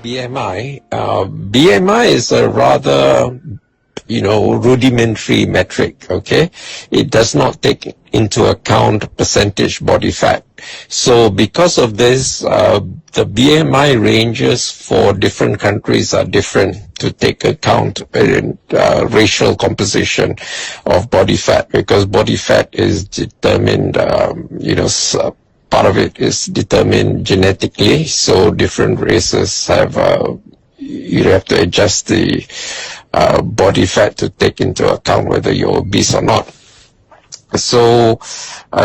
BMI. BMI is a rather, rudimentary metric, okay? It does not take into account percentage body fat. So because of this, the BMI ranges for different countries are different to take account in racial composition of body fat, because body fat is determined, part of it is determined genetically, so different races have you have to adjust the body fat to take into account whether you're obese or not. So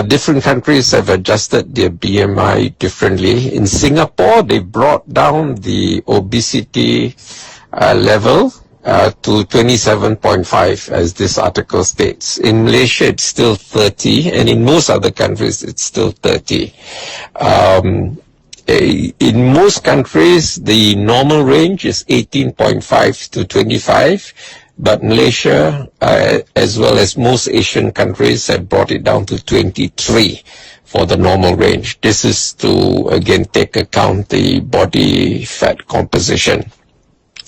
different countries have adjusted their BMI differently. In Singapore, they brought down the obesity level to 27.5, as this article states. In Malaysia, it's still 30, and in most other countries, it's still 30. In most countries, the normal range is 18.5 to 25, but Malaysia, as well as most Asian countries, have brought it down to 23 for the normal range. This is to, again, take account the body fat composition.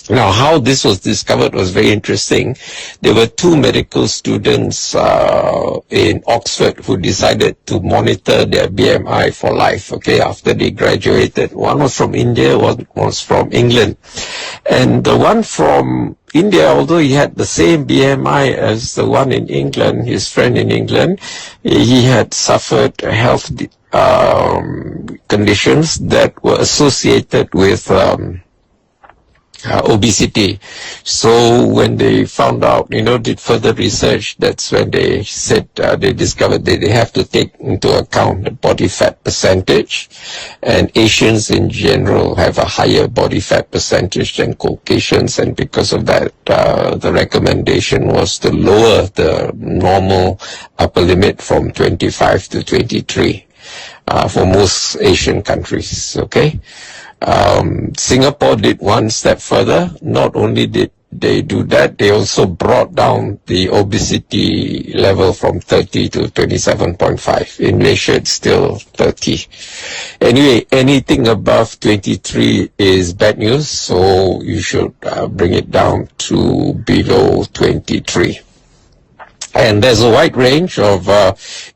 Now, how this was discovered was very interesting. There were two medical students in Oxford who decided to monitor their BMI for life, okay, after they graduated. One was from India, one was from England. And the one from India, although he had the same BMI as the one in England, his friend in England, he had suffered health conditions that were associated with obesity. So when they found out, did further research, that's when they said they discovered that they have to take into account the body fat percentage, and Asians in general have a higher body fat percentage than Caucasians, and because of that, the recommendation was to lower the normal upper limit from 25 to 23 for most Asian countries, okay? Singapore did one step further. Not only did they do that, they also brought down the obesity level from 30 to 27.5. In Malaysia, it's still 30. Anyway, anything above 23 is bad news, so you should bring it down to below 23. And there's a wide range of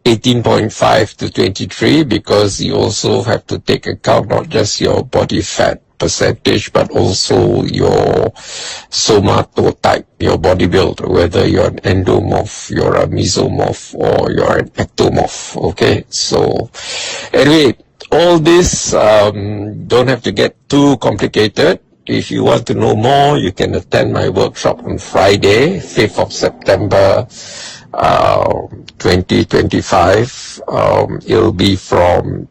18.5 to 23, because you also have to take account not just your body fat percentage, but also your somatotype, your body build, whether you're an endomorph, you're a mesomorph, or you're an ectomorph, okay? So anyway, all this don't have to get too complicated. If you want to know more, you can attend my workshop on Friday, 5th of September, 2025. It'll be from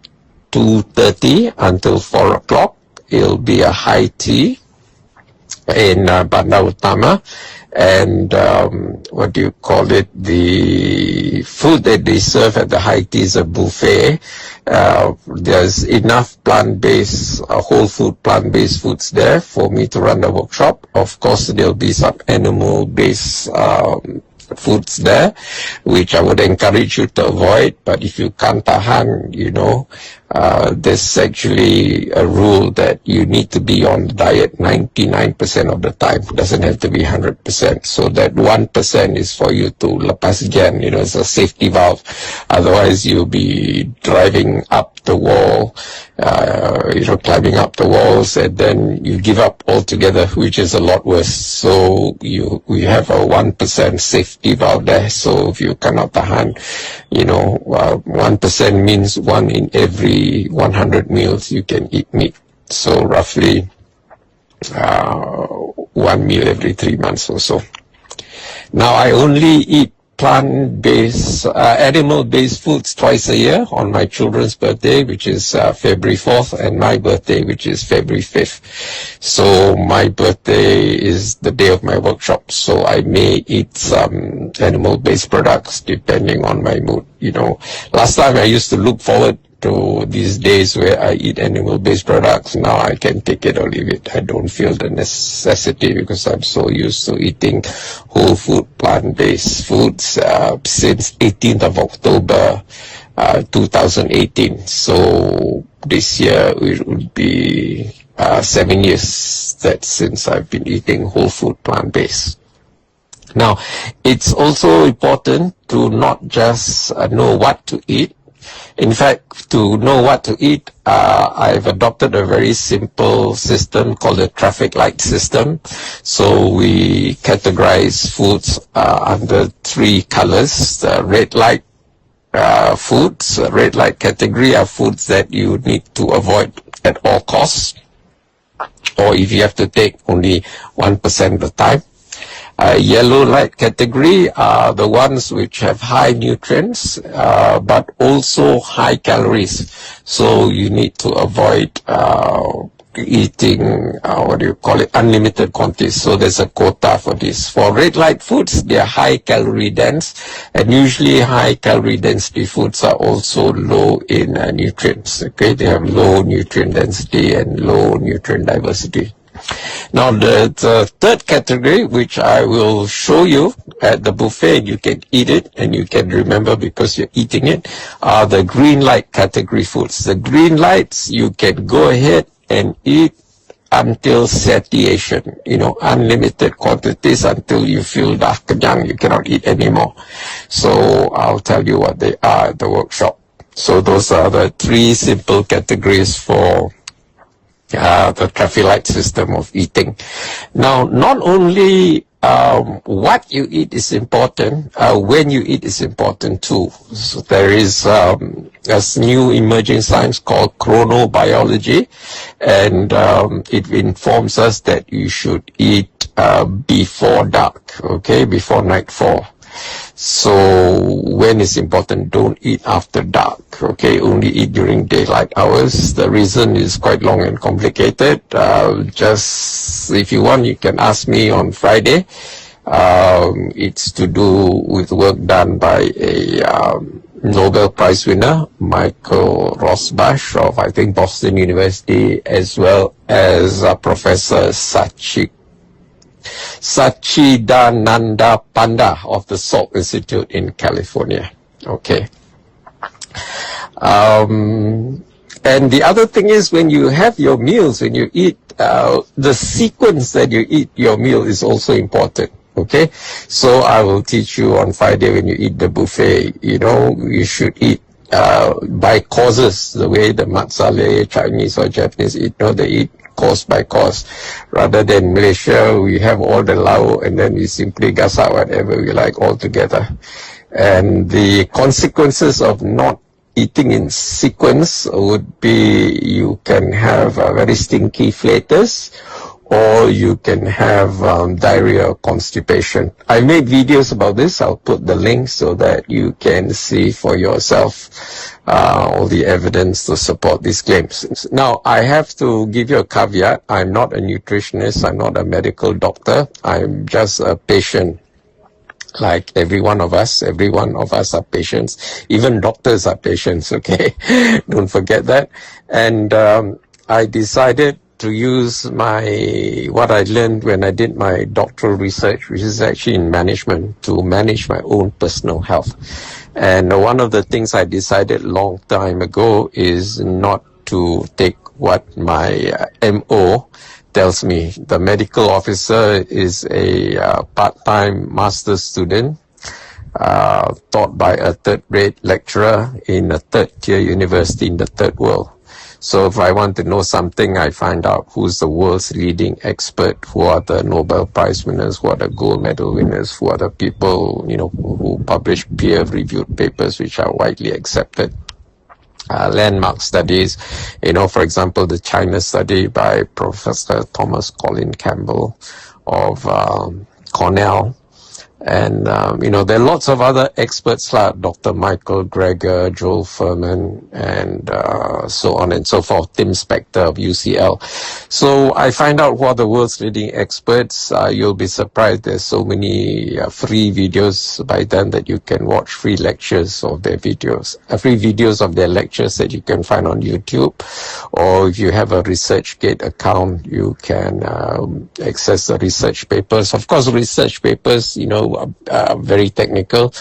2:30 until 4 o'clock. It'll be a high tea in Bandar Utama. And the food that they serve at the high tea is a buffet. There's enough plant-based, whole food, plant-based foods there for me to run the workshop. Of course, there'll be some animal-based foods there, which I would encourage you to avoid. But if you can't tahan, there's actually a rule that you need to be on the diet 99% of the time. It doesn't have to be 100%. So that 1% is for you to lepas gan, it's a safety valve. Otherwise, you'll be driving up the wall, climbing up the walls, and then you give up altogether, which is a lot worse. So we have a 1% safety valve there. So if you cannot tahan, 1% means 1 in every 100 meals you can eat meat. So roughly 1 meal every 3 months or so. Now I only eat plant-based, animal-based foods twice a year, on my children's birthday, which is February 4th, and my birthday, which is February 5th. So my birthday is the day of my workshop, so I may eat some animal-based products depending on my mood. Last time I used to look forward to these days where I eat animal-based products. Now I can take it or leave it. I don't feel the necessity because I'm so used to eating whole food, plant-based foods since 18th of October 2018. So this year it would be 7 years that since I've been eating whole food plant-based. Now, it's also important to not just know what to eat. In fact, to know what to eat, I've adopted a very simple system called the traffic light system. So we categorize foods under 3 colors. The red light foods, red light category are foods that you need to avoid at all costs, or if you have to take only 1% of the time. Yellow light category are the ones which have high nutrients, but also high calories. So you need to avoid eating, unlimited quantities. So there's a quota for this. For red light foods, they are high calorie dense, and usually high calorie density foods are also low in nutrients. Okay, they have low nutrient density and low nutrient diversity. Now the third category, which I will show you at the buffet, you can eat it and you can remember because you're eating it, are the green light category foods. The green lights, you can go ahead and eat until satiation, unlimited quantities until you feel dah kenyang, you cannot eat anymore. So I'll tell you what they are at the workshop. So those are the 3 simple categories for the traffic light system of eating. Now, not only what you eat is important, when you eat is important too. So there is a new emerging science called chronobiology, and it informs us that you should eat before dark, okay, before nightfall. So when it's important, don't eat after dark, okay, only eat during daylight hours. The reason is quite long and complicated. Just if you want, you can ask me on Friday. It's to do with work done by a Nobel Prize winner, Michael Rosbash of, I think, Boston University, as well as Professor Sachidananda Panda of the Salk Institute in California. Okay. And the other thing is, when you have your meals, when you eat, the sequence that you eat your meal is also important. Okay. So I will teach you on Friday when you eat the buffet, you should eat by courses, the way the Mat Salleh Chinese or Japanese eat, they eat course by course, rather than Malaysia, we have all the lau and then we simply gasak whatever we like all together. And the consequences of not eating in sequence would be you can have very stinky flatus, or you can have diarrhea or constipation. I made videos about this. I'll put the link so that you can see for yourself all the evidence to support these claims. Now, I have to give you a caveat. I'm not a nutritionist. I'm not a medical doctor. I'm just a patient. Like every one of us are patients. Even doctors are patients, okay? Don't forget that. And I decided to use what I learned when I did my doctoral research, which is actually in management, to manage my own personal health. And one of the things I decided long time ago is not to take what my MO tells me. The medical officer is a part-time master's student, taught by a third-rate lecturer in a third-tier university in the third world. So if I want to know something, I find out who's the world's leading expert, who are the Nobel Prize winners, who are the gold medal winners, who are the people, who publish peer-reviewed papers which are widely accepted. Landmark studies, for example, the China study by Professor Thomas Colin Campbell of Cornell. And, there are lots of other experts like Dr. Michael Greger, Joel Furman, and so on and so forth, Tim Spector of UCL. So I find out who are the world's leading experts. You'll be surprised. There's so many free videos by them that you can watch, free lectures of their videos, free videos of their lectures that you can find on YouTube. Or if you have a ResearchGate account, you can access the research papers. Of course, research papers, very technical,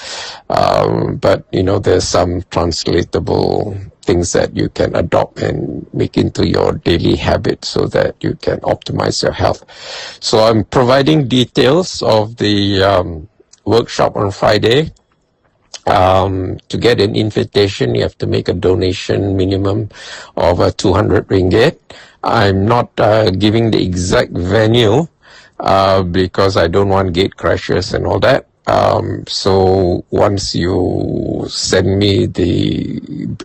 but there's some translatable things that you can adopt and make into your daily habit so that you can optimize your health. So I'm providing details of the workshop on Friday. To get an invitation, you have to make a donation minimum of 200 ringgit. I'm not giving the exact venue because I don't want gate crashes and all that. So once you send me the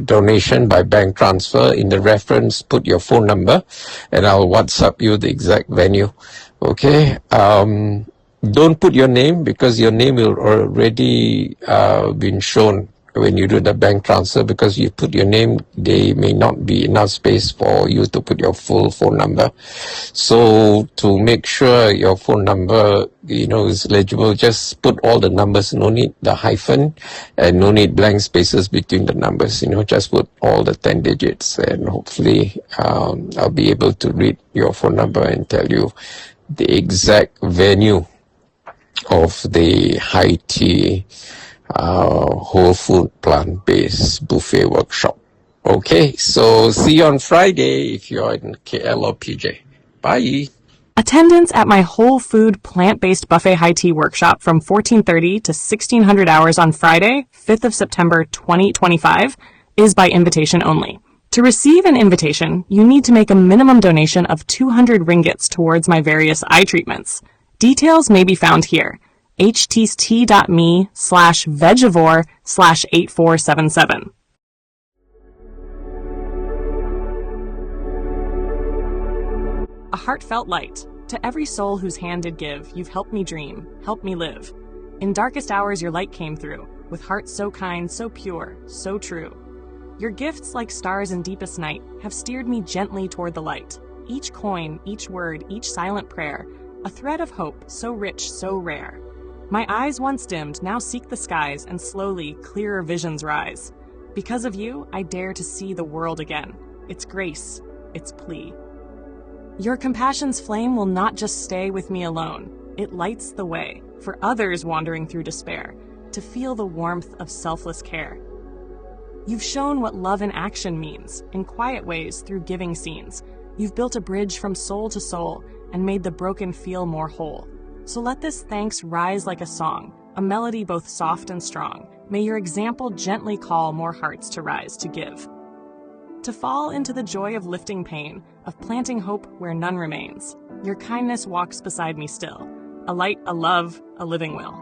donation by bank transfer, in the reference, put your phone number, and I'll WhatsApp you the exact venue. Okay. Don't put your name because your name will already been shown when you do the bank transfer, because you put your name, there may not be enough space for you to put your full phone number. So to make sure your phone number, is legible, just put all the numbers, no need the hyphen and no need blank spaces between the numbers, just put all the 10 digits, and hopefully I'll be able to read your phone number and tell you the exact venue of the high tea whole food plant-based buffet workshop. Okay, so see you on Friday if you're in KL or PJ. Bye. Attendance at my whole food plant-based buffet high tea workshop from 1430 to 1600 hours on Friday, 5th of September 2025 is by invitation only. To receive an invitation, you need to make a minimum donation of 200 ringgits towards my various eye treatments. Details may be found here. http://vegivore/8477. A heartfelt light. To every soul whose hand did give, you've helped me dream, helped me live. In darkest hours your light came through, with hearts so kind, so pure, so true. Your gifts, like stars in deepest night, have steered me gently toward the light. Each coin, each word, each silent prayer, a thread of hope, so rich, so rare. My eyes once dimmed now seek the skies, and slowly clearer visions rise. Because of you, I dare to see the world again. Its grace, its plea. Your compassion's flame will not just stay with me alone. It lights the way for others wandering through despair to feel the warmth of selfless care. You've shown what love in action means, in quiet ways through giving scenes. You've built a bridge from soul to soul and made the broken feel more whole. So let this thanks rise like a song, a melody both soft and strong. May your example gently call more hearts to rise to give. To fall into the joy of lifting pain, of planting hope where none remains. Your kindness walks beside me still, a light, a love, a living will.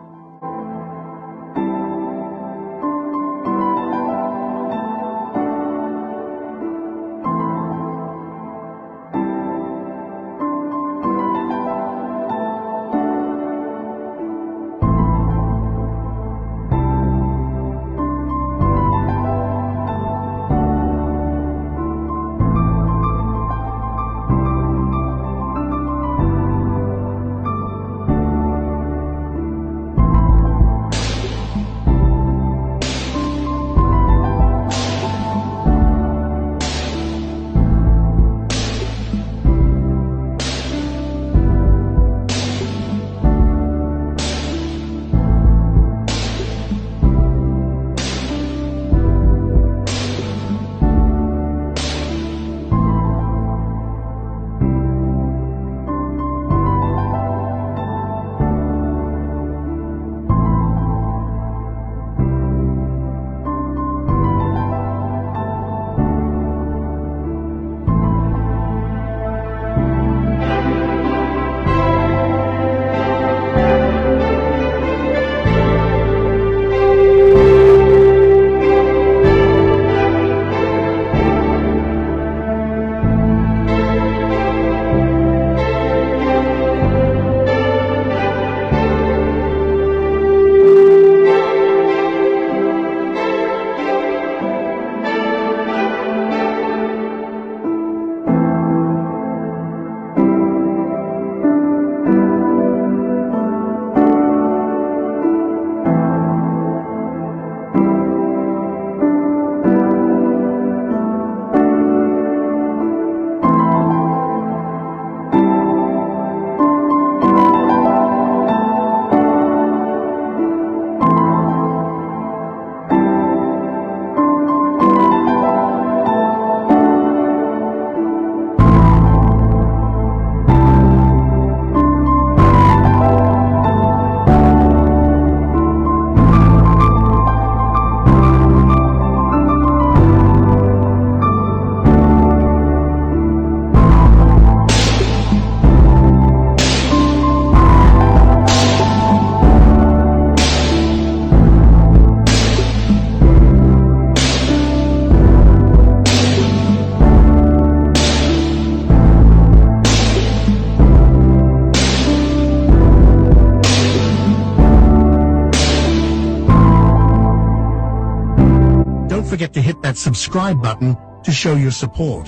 forget to hit that subscribe button to show your support.